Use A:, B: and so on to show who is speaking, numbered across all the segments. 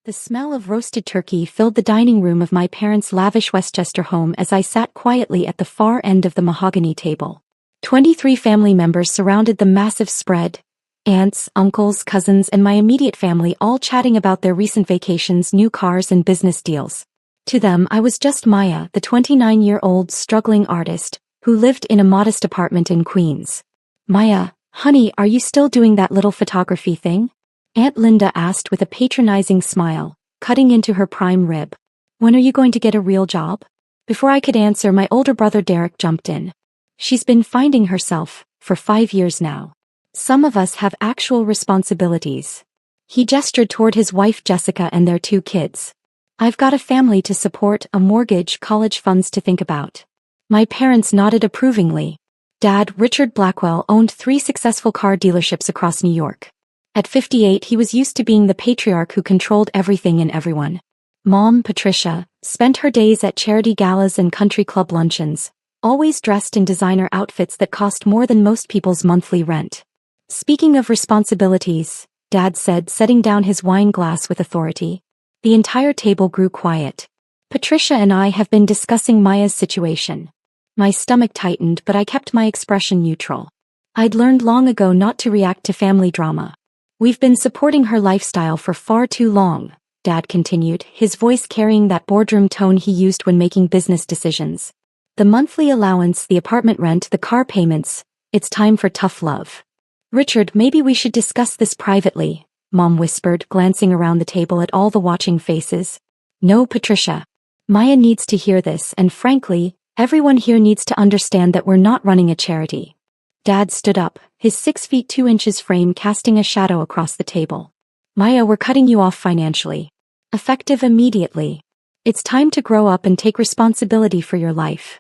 A: The smell of roasted turkey filled the dining room of my parents' lavish Westchester home as I sat quietly at the far end of the mahogany table. 23 family members surrounded the massive spread. Aunts, uncles, cousins, and my immediate family all chatting about their recent vacations, new cars, and business deals. To them, I was just Maya, the 29-year-old struggling artist, who lived in a modest apartment in Queens. "Maya, honey, are you still doing that little photography thing?" Aunt Linda asked with a patronizing smile, cutting into her prime rib. "When are you going to get a real job?" Before I could answer, my older brother Derek jumped in. "She's been finding herself, for 5 years now. Some of us have actual responsibilities." He gestured toward his wife Jessica and their 2 kids. "I've got a family to support, a mortgage, college funds to think about." My parents nodded approvingly. Dad, Richard Blackwell, owned 3 successful car dealerships across New York. At 58, he was used to being the patriarch who controlled everything and everyone. Mom, Patricia, spent her days at charity galas and country club luncheons, always dressed in designer outfits that cost more than most people's monthly rent. "Speaking of responsibilities," Dad said, setting down his wine glass with authority. The entire table grew quiet. "Patricia and I have been discussing Maya's situation." My stomach tightened, but I kept my expression neutral. I'd learned long ago not to react to family drama. "We've been supporting her lifestyle for far too long," Dad continued, his voice carrying that boardroom tone he used when making business decisions. "The monthly allowance, the apartment rent, the car payments, it's time for tough love." "Richard, maybe we should discuss this privately," Mom whispered, glancing around the table at all the watching faces. "No, Patricia. Maya needs to hear this, and frankly, everyone here needs to understand that we're not running a charity." Dad stood up, his 6 feet 2 inches frame casting a shadow across the table. "Maya, we're cutting you off financially. Effective immediately. It's time to grow up and take responsibility for your life."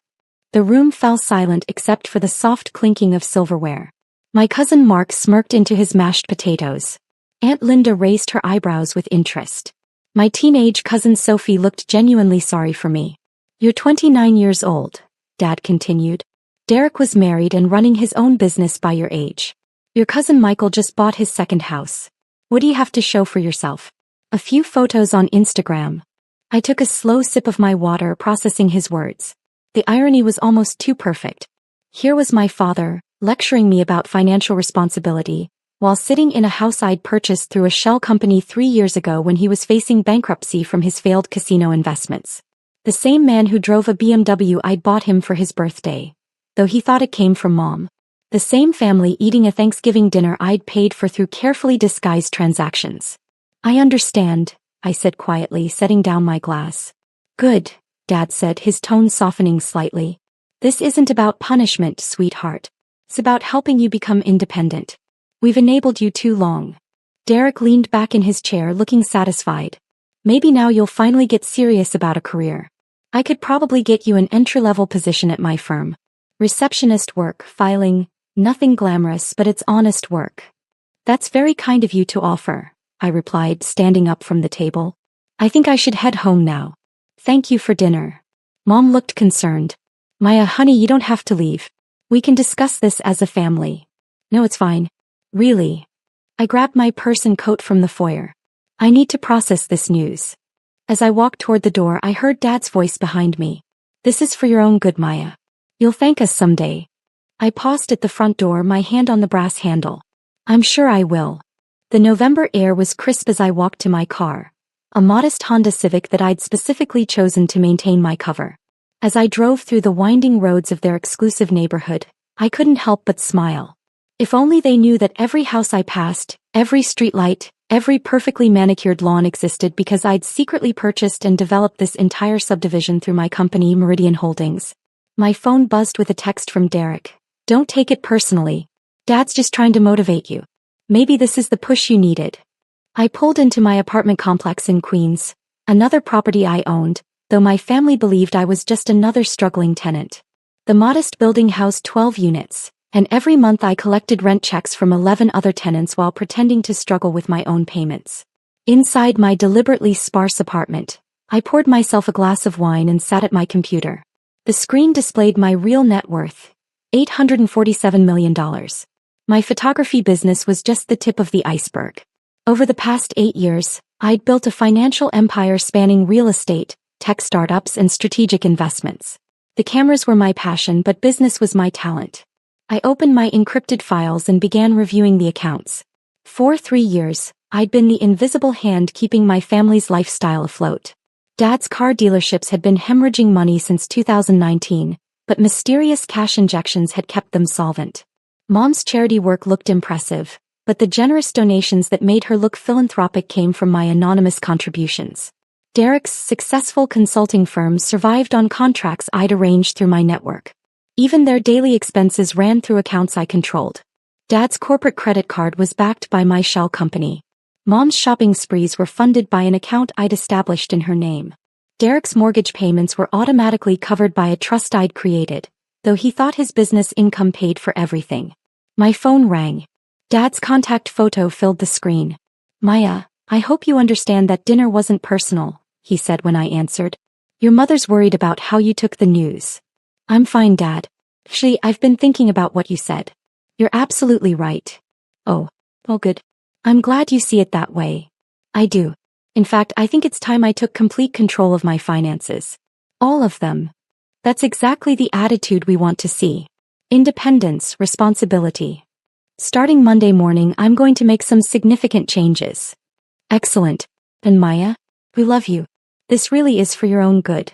A: The room fell silent except for the soft clinking of silverware. My cousin Mark smirked into his mashed potatoes. Aunt Linda raised her eyebrows with interest. My teenage cousin Sophie looked genuinely sorry for me. "You're 29 years old," Dad continued. "Derek was married and running his own business by your age. Your cousin Michael just bought his second house. What do you have to show for yourself? A few photos on Instagram." I took a slow sip of my water, processing his words. The irony was almost too perfect. Here was my father, lecturing me about financial responsibility, while sitting in a house I'd purchased through a shell company 3 years ago when he was facing bankruptcy from his failed casino investments. The same man who drove a BMW I'd bought him for his birthday, though he thought it came from Mom. The same family eating a Thanksgiving dinner I'd paid for through carefully disguised transactions. "I understand," I said quietly, setting down my glass. "Good," Dad said, his tone softening slightly. "This isn't about punishment, sweetheart. It's about helping you become independent. We've enabled you too long." Derek leaned back in his chair, looking satisfied. "Maybe now you'll finally get serious about a career. I could probably get you an entry-level position at my firm. Receptionist work, filing, nothing glamorous, but it's honest work." "That's very kind of you to offer," I replied, standing up from the table. "I think I should head home now. Thank you for dinner." Mom looked concerned. "Maya, honey, you don't have to leave. We can discuss this as a family." "No, it's fine." "Really?" I grabbed my purse and coat from the foyer. "I need to process this news." As I walked toward the door, I heard Dad's voice behind me. "This is for your own good, Maya. You'll thank us someday." I paused at the front door, my hand on the brass handle. "I'm sure I will." The November air was crisp as I walked to my car, a modest Honda Civic that I'd specifically chosen to maintain my cover. As I drove through the winding roads of their exclusive neighborhood, I couldn't help but smile. If only they knew that every house I passed, every streetlight, every perfectly manicured lawn existed because I'd secretly purchased and developed this entire subdivision through my company, Meridian Holdings. My phone buzzed with a text from Derek. "Don't take it personally. Dad's just trying to motivate you. Maybe this is the push you needed." I pulled into my apartment complex in Queens, another property I owned, though my family believed I was just another struggling tenant. The modest building housed 12 units, and every month I collected rent checks from 11 other tenants while pretending to struggle with my own payments. Inside my deliberately sparse apartment, I poured myself a glass of wine and sat at my computer. The screen displayed my real net worth, $847 million. My photography business was just the tip of the iceberg. Over the past 8 years, I'd built a financial empire spanning real estate, tech startups, and strategic investments. The cameras were my passion, but business was my talent. I opened my encrypted files and began reviewing the accounts. For 3 years, I'd been the invisible hand keeping my family's lifestyle afloat. Dad's car dealerships had been hemorrhaging money since 2019, but mysterious cash injections had kept them solvent. Mom's charity work looked impressive, but the generous donations that made her look philanthropic came from my anonymous contributions. Derek's successful consulting firms survived on contracts I'd arranged through my network. Even their daily expenses ran through accounts I controlled. Dad's corporate credit card was backed by my shell company. Mom's shopping sprees were funded by an account I'd established in her name. Derek's mortgage payments were automatically covered by a trust I'd created, though he thought his business income paid for everything. My phone rang. Dad's contact photo filled the screen. "Maya, I hope you understand that dinner wasn't personal," he said when I answered. "Your mother's worried about how you took the news." "I'm fine, Dad. I've been thinking about what you said. You're absolutely right." "Oh, well, good. I'm glad you see it that way." "I do. In fact, I think it's time I took complete control of my finances. All of them." "That's exactly the attitude we want to see. Independence, responsibility. Starting Monday morning, I'm going to make some significant changes." "Excellent. And Maya, we love you. This really is for your own good."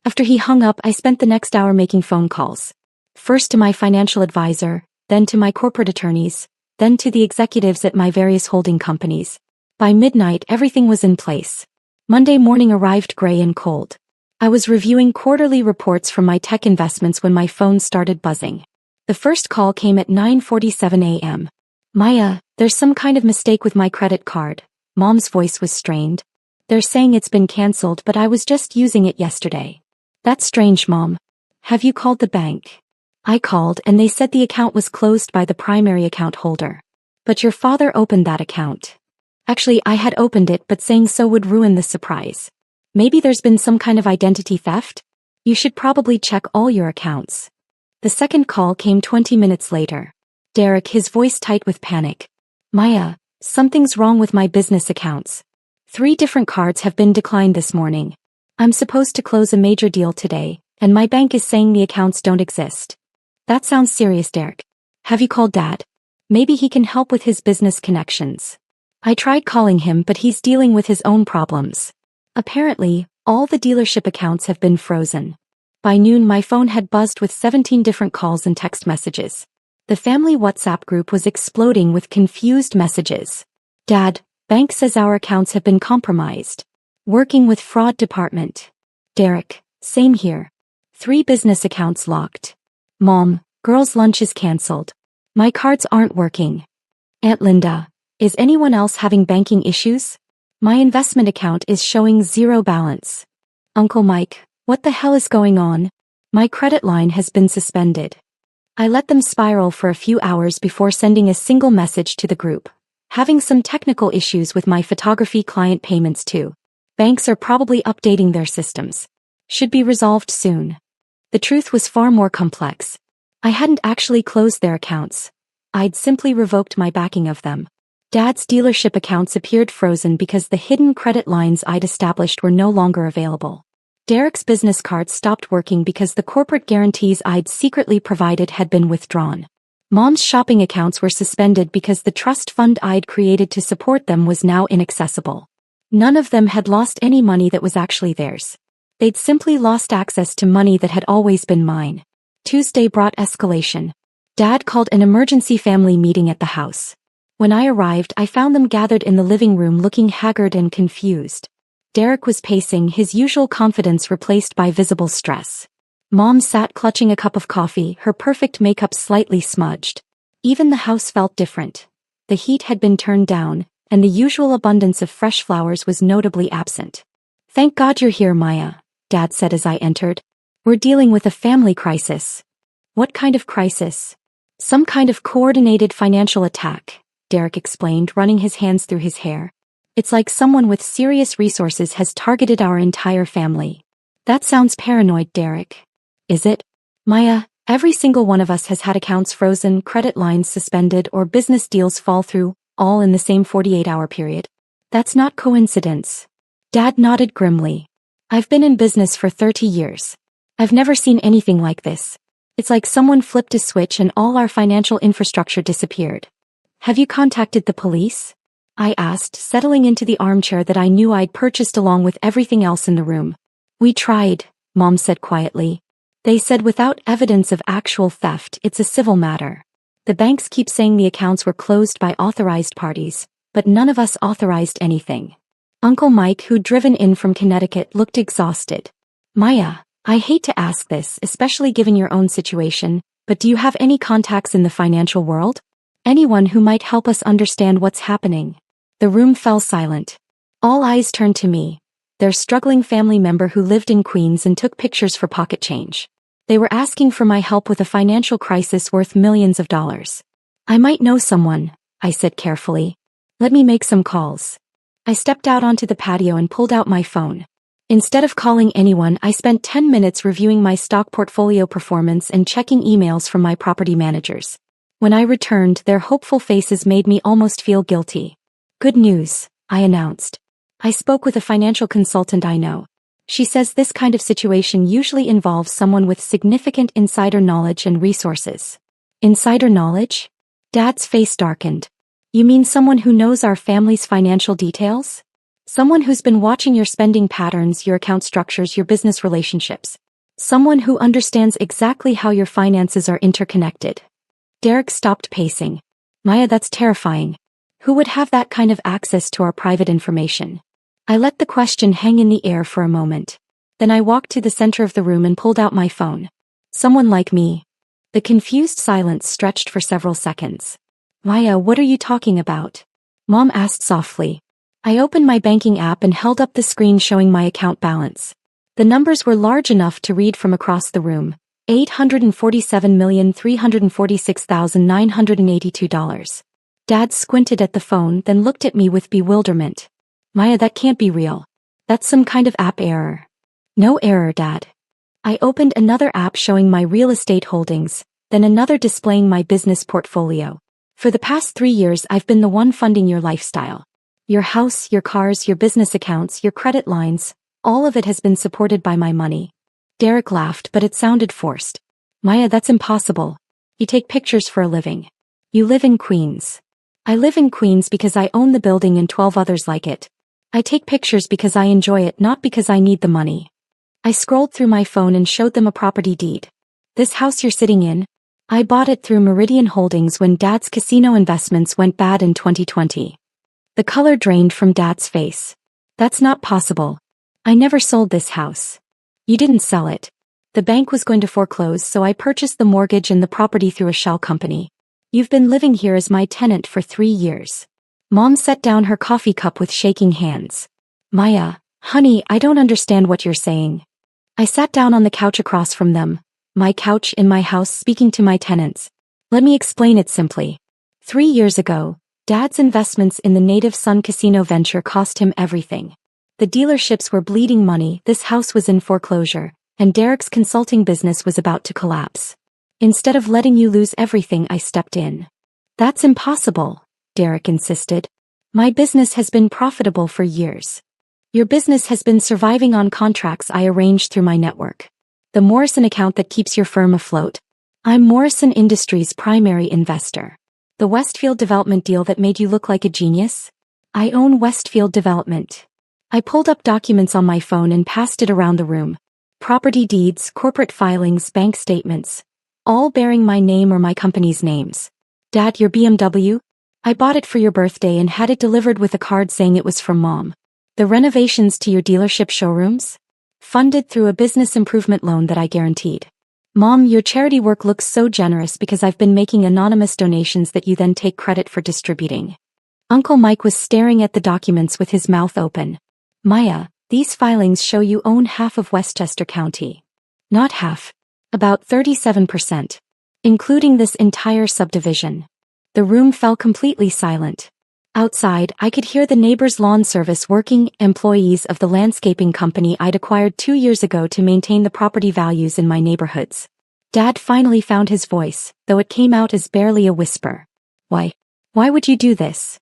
A: After he hung up, I spent the next hour making phone calls. First to my financial advisor, then to my corporate attorneys, then to the executives at my various holding companies. By midnight, everything was in place. Monday morning arrived gray and cold. I was reviewing quarterly reports from my tech investments when my phone started buzzing. The first call came at 9:47 a.m. "Maya, there's some kind of mistake with my credit card." Mom's voice was strained. "They're saying it's been canceled, but I was just using it yesterday." "That's strange, Mom. Have you called the bank?" "I called and they said the account was closed by the primary account holder." "But your father opened that account." "Actually, I had opened it, but saying so would ruin the surprise. Maybe there's been some kind of identity theft? You should probably check all your accounts." The second call came 20 minutes later. Derek, his voice tight with panic. "Maya, something's wrong with my business accounts. 3 different cards have been declined this morning. I'm supposed to close a major deal today, and my bank is saying the accounts don't exist." "That sounds serious, Derek. Have you called Dad? Maybe he can help with his business connections." I tried calling him, but he's dealing with his own problems. Apparently, all the dealership accounts have been frozen. By noon, my phone had buzzed with 17 different calls and text messages. The family WhatsApp group was exploding with confused messages. "Dad, bank says our accounts have been compromised. Working with fraud department." "Derek, same here. 3 business accounts locked." "Mom, girls' lunch is cancelled. My cards aren't working." "Aunt Linda, is anyone else having banking issues? My investment account is showing 0 balance." "Uncle Mike, what the hell is going on? My credit line has been suspended." I let them spiral for a few hours before sending a single message to the group. "Having some technical issues with my photography client payments too. Banks are probably updating their systems. Should be resolved soon." The truth was far more complex. I hadn't actually closed their accounts. I'd simply revoked my backing of them. Dad's dealership accounts appeared frozen because the hidden credit lines I'd established were no longer available. Derek's business cards stopped working because the corporate guarantees I'd secretly provided had been withdrawn. Mom's shopping accounts were suspended because the trust fund I'd created to support them was now inaccessible. None of them had lost any money that was actually theirs. They'd simply lost access to money that had always been mine. Tuesday brought escalation. Dad called an emergency family meeting at the house. When I arrived, I found them gathered in the living room looking haggard and confused. Derek was pacing, his usual confidence replaced by visible stress. Mom sat clutching a cup of coffee, her perfect makeup slightly smudged. Even the house felt different. The heat had been turned down, and the usual abundance of fresh flowers was notably absent. "Thank God you're here, Maya," Dad said as I entered. "We're dealing with a family crisis." "What kind of crisis?" "Some kind of coordinated financial attack," Derek explained, running his hands through his hair. "It's like someone with serious resources has targeted our entire family." "That sounds paranoid, Derek." "Is it?" "Maya, every single one of us has had accounts frozen, credit lines suspended, or business deals fall through, all in the same 48-hour period. That's not coincidence. Dad nodded grimly. I've been in business for 30 years. I've never seen anything like this. It's like someone flipped a switch and all our financial infrastructure disappeared. Have you contacted the police? I asked, settling into the armchair that I knew I'd purchased along with everything else in the room. We tried, Mom said quietly. They said without evidence of actual theft, it's a civil matter. The banks keep saying the accounts were closed by authorized parties, but none of us authorized anything. Uncle Mike, who'd driven in from Connecticut, looked exhausted. Maya, I hate to ask this, especially given your own situation, but do you have any contacts in the financial world? Anyone who might help us understand what's happening? The room fell silent. All eyes turned to me. Their struggling family member who lived in Queens and took pictures for pocket change. They were asking for my help with a financial crisis worth millions of dollars. I might know someone, I said carefully. Let me make some calls. I stepped out onto the patio and pulled out my phone. Instead of calling anyone, I spent 10 minutes reviewing my stock portfolio performance and checking emails from my property managers. When I returned, their hopeful faces made me almost feel guilty. Good news, I announced. I spoke with a financial consultant I know. She says this kind of situation usually involves someone with significant insider knowledge and resources. Insider knowledge? Dad's face darkened. You mean someone who knows our family's financial details? Someone who's been watching your spending patterns, your account structures, your business relationships. Someone who understands exactly how your finances are interconnected. Derek stopped pacing. Maya, that's terrifying. Who would have that kind of access to our private information? I let the question hang in the air for a moment. Then I walked to the center of the room and pulled out my phone. Someone like me. The confused silence stretched for several seconds. Maya, what are you talking about? Mom asked softly. I opened my banking app and held up the screen showing my account balance. The numbers were large enough to read from across the room. $847,346,982. Dad squinted at the phone, then looked at me with bewilderment. Maya, that can't be real. That's some kind of app error. No error, Dad. I opened another app showing my real estate holdings, then another displaying my business portfolio. For the past 3 years, I've been the one funding your lifestyle. Your house, your cars, your business accounts, your credit lines, all of it has been supported by my money. Derek laughed, but it sounded forced. Maya, that's impossible. You take pictures for a living. You live in Queens. I live in Queens because I own the building and 12 others like it. I take pictures because I enjoy it, not because I need the money. I scrolled through my phone and showed them a property deed. This house you're sitting in? I bought it through Meridian Holdings when Dad's casino investments went bad in 2020. The color drained from Dad's face. That's not possible. I never sold this house. You didn't sell it. The bank was going to foreclose, so I purchased the mortgage and the property through a shell company. You've been living here as my tenant for 3 years. Mom set down her coffee cup with shaking hands. Maya, honey, I don't understand what you're saying. I sat down on the couch across from them. My couch in my house, speaking to my tenants. Let me explain it simply. 3 years ago, Dad's investments in the Native Sun Casino venture cost him everything. The dealerships were bleeding money, this house was in foreclosure, and Derek's consulting business was about to collapse. Instead of letting you lose everything, I stepped in. That's impossible, Derek insisted. My business has been profitable for years. Your business has been surviving on contracts I arranged through my network. The Morrison account that keeps your firm afloat. I'm Morrison Industries' primary investor. The Westfield development deal that made you look like a genius? I own Westfield Development. I pulled up documents on my phone and passed it around the room. Property deeds, corporate filings, bank statements. All bearing my name or my company's names. Dad, your BMW? I bought it for your birthday and had it delivered with a card saying it was from Mom. The renovations to your dealership showrooms? Funded through a business improvement loan that I guaranteed. Mom, your charity work looks so generous because I've been making anonymous donations that you then take credit for distributing. Uncle Mike was staring at the documents with his mouth open. Maya, these filings show you own half of Westchester County. Not half. About 37%. Including this entire subdivision. The room fell completely silent. Outside, I could hear the neighbor's lawn service working, employees of the landscaping company I'd acquired 2 years ago to maintain the property values in my neighborhoods. Dad finally found his voice, though it came out as barely a whisper. Why would you do this?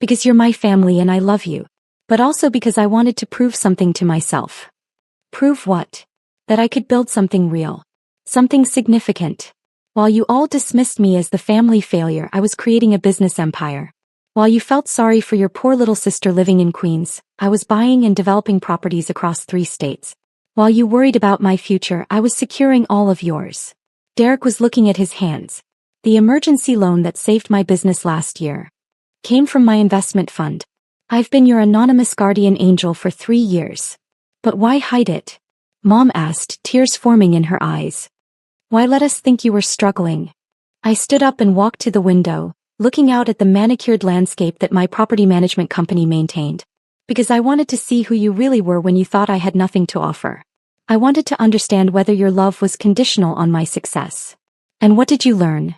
A: Because you're my family and I love you. But also because I wanted to prove something to myself. Prove what? That I could build something real. Something significant. While you all dismissed me as the family failure, I was creating a business empire. While you felt sorry for your poor little sister living in Queens, I was buying and developing properties across 3 states. While you worried about my future, I was securing all of yours. Derek was looking at his hands. The emergency loan that saved my business last year came from my investment fund. I've been your anonymous guardian angel for 3 years. But why hide it? Mom asked, tears forming in her eyes. Why let us think you were struggling? I stood up and walked to the window, looking out at the manicured landscape that my property management company maintained. Because I wanted to see who you really were when you thought I had nothing to offer. I wanted to understand whether your love was conditional on my success. And what did you learn?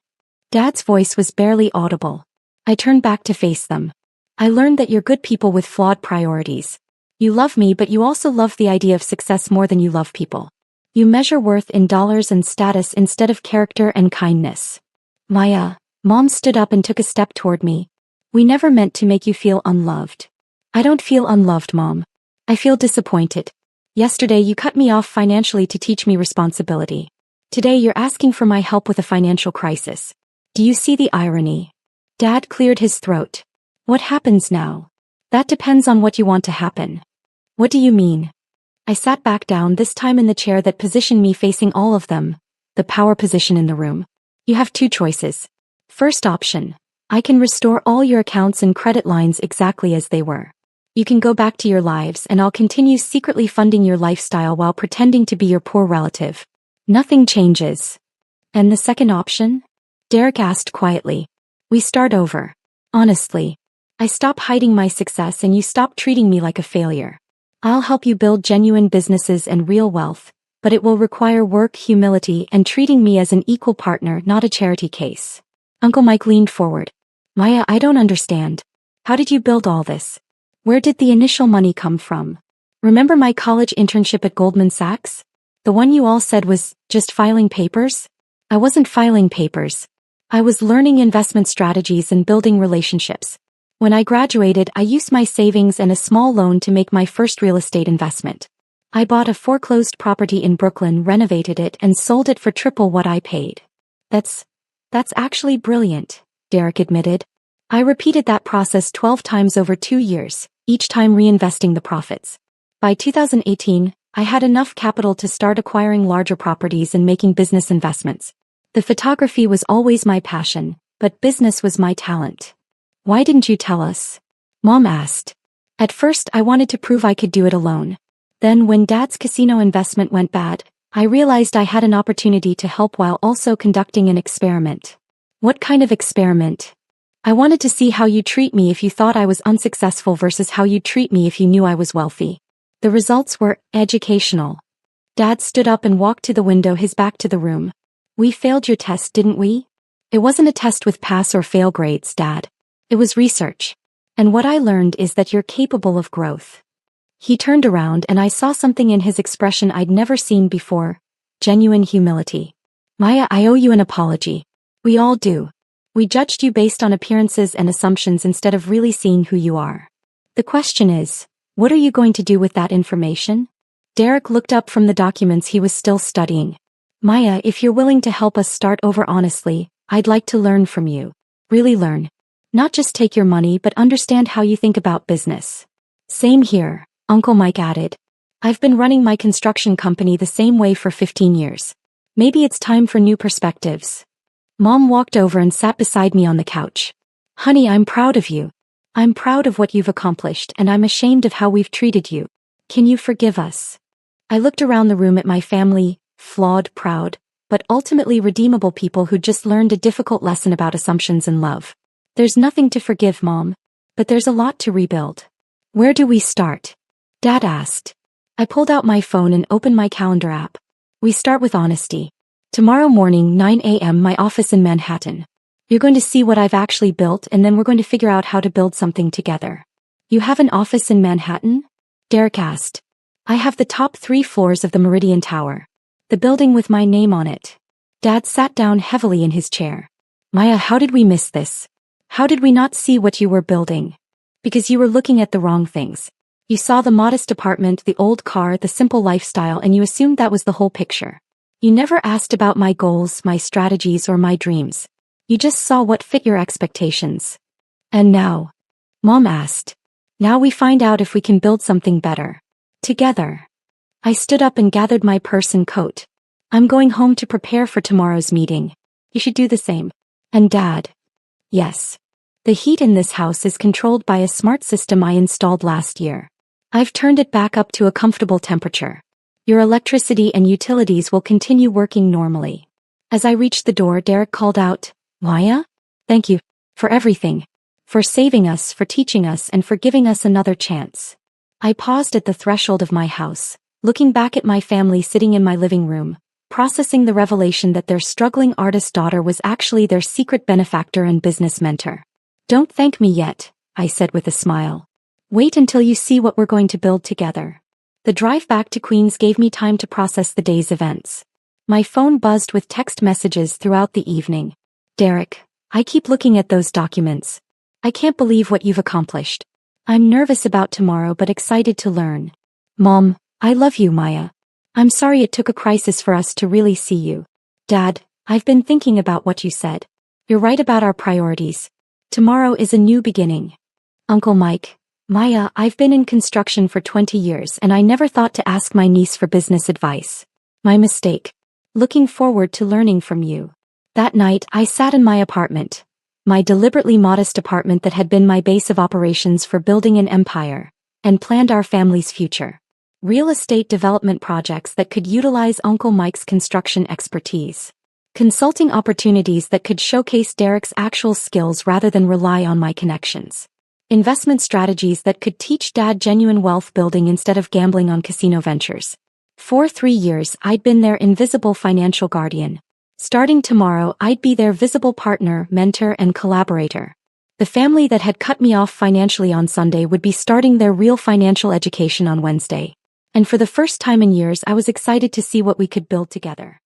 A: Dad's voice was barely audible. I turned back to face them. I learned that you're good people with flawed priorities. You love me, but you also love the idea of success more than you love people. You measure worth in dollars and status instead of character and kindness. Maya, Mom stood up and took a step toward me. We never meant to make you feel unloved. I don't feel unloved, Mom. I feel disappointed. Yesterday you cut me off financially to teach me responsibility. Today you're asking for my help with a financial crisis. Do you see the irony? Dad cleared his throat. What happens now? That depends on what you want to happen. What do you mean? I sat back down, this time in the chair that positioned me facing all of them, the power position in the room. You have 2 choices. First option. I can restore all your accounts and credit lines exactly as they were. You can go back to your lives and I'll continue secretly funding your lifestyle while pretending to be your poor relative. Nothing changes. And the second option? Derek asked quietly. We start over. Honestly. I stop hiding my success and you stop treating me like a failure. I'll help you build genuine businesses and real wealth, but it will require work, humility, and treating me as an equal partner, not a charity case. Uncle Mike leaned forward. Maya, I don't understand. How did you build all this? Where did the initial money come from? Remember my college internship at Goldman Sachs? The one you all said was just filing papers? I wasn't filing papers. I was learning investment strategies and building relationships. When I graduated, I used my savings and a small loan to make my first real estate investment. I bought a foreclosed property in Brooklyn, renovated it, and sold it for triple what I paid. That's actually brilliant, Derek admitted. I repeated that process 12 times over 2 years, each time reinvesting the profits. By 2018, I had enough capital to start acquiring larger properties and making business investments. The photography was always my passion, but business was my talent. Why didn't you tell us? Mom asked. At first, I wanted to prove I could do it alone. Then when Dad's casino investment went bad, I realized I had an opportunity to help while also conducting an experiment. What kind of experiment? I wanted to see how you'd treat me if you thought I was unsuccessful versus how you'd treat me if you knew I was wealthy. The results were educational. Dad stood up and walked to the window, his back to the room. We failed your test, didn't we? It wasn't a test with pass or fail grades, Dad. It was research. And what I learned is that you're capable of growth. He turned around and I saw something in his expression I'd never seen before. Genuine humility. Maya, I owe you an apology. We all do. We judged you based on appearances and assumptions instead of really seeing who you are. The question is, what are you going to do with that information? Derek looked up from the documents he was still studying. Maya, if you're willing to help us start over honestly, I'd like to learn from you. Really learn. Not just take your money but understand how you think about business. Same here, Uncle Mike added. I've been running my construction company the same way for 15 years. Maybe it's time for new perspectives. Mom walked over and sat beside me on the couch. Honey, I'm proud of you. I'm proud of what you've accomplished and I'm ashamed of how we've treated you. Can you forgive us? I looked around the room at my family, flawed, proud, but ultimately redeemable people who just learned a difficult lesson about assumptions and love. There's nothing to forgive, Mom, but there's a lot to rebuild. Where do we start? Dad asked. I pulled out my phone and opened my calendar app. We start with honesty. Tomorrow morning, 9 a.m., my office in Manhattan. You're going to see what I've actually built and then we're going to figure out how to build something together. You have an office in Manhattan? Derek asked. I have the top 3 floors of the Meridian Tower. The building with my name on it. Dad sat down heavily in his chair. Maya, how did we miss this? How did we not see what you were building? Because you were looking at the wrong things. You saw the modest apartment, the old car, the simple lifestyle, and you assumed that was the whole picture. You never asked about my goals, my strategies, or my dreams. You just saw what fit your expectations. And now? Mom asked. Now we find out if we can build something better. Together. I stood up and gathered my purse and coat. I'm going home to prepare for tomorrow's meeting. You should do the same. And Dad? Yes. The heat in this house is controlled by a smart system I installed last year. I've turned it back up to a comfortable temperature. Your electricity and utilities will continue working normally. As I reached the door, Derek called out, Maya? Thank you. For everything. For saving us, for teaching us, and for giving us another chance. I paused at the threshold of my house, looking back at my family sitting in my living room, processing the revelation that their struggling artist daughter was actually their secret benefactor and business mentor. Don't thank me yet, I said with a smile. Wait until you see what we're going to build together. The drive back to Queens gave me time to process the day's events. My phone buzzed with text messages throughout the evening. Derek, I keep looking at those documents. I can't believe what you've accomplished. I'm nervous about tomorrow but excited to learn. Mom, I love you, Maya. I'm sorry it took a crisis for us to really see you. Dad, I've been thinking about what you said. You're right about our priorities. Tomorrow is a new beginning. Uncle Mike, Maya, I've been in construction for 20 years and I never thought to ask my niece for business advice. My mistake. Looking forward to learning from you. That night, I sat in my apartment. My deliberately modest apartment that had been my base of operations for building an empire, and planned our family's future. Real estate development projects that could utilize Uncle Mike's construction expertise. Consulting opportunities that could showcase Derek's actual skills rather than rely on my connections. Investment strategies that could teach Dad genuine wealth building instead of gambling on casino ventures. For 3 years, I'd been their invisible financial guardian. Starting tomorrow, I'd be their visible partner, mentor, and collaborator. The family that had cut me off financially on Sunday would be starting their real financial education on Wednesday. And for the first time in years, I was excited to see what we could build together.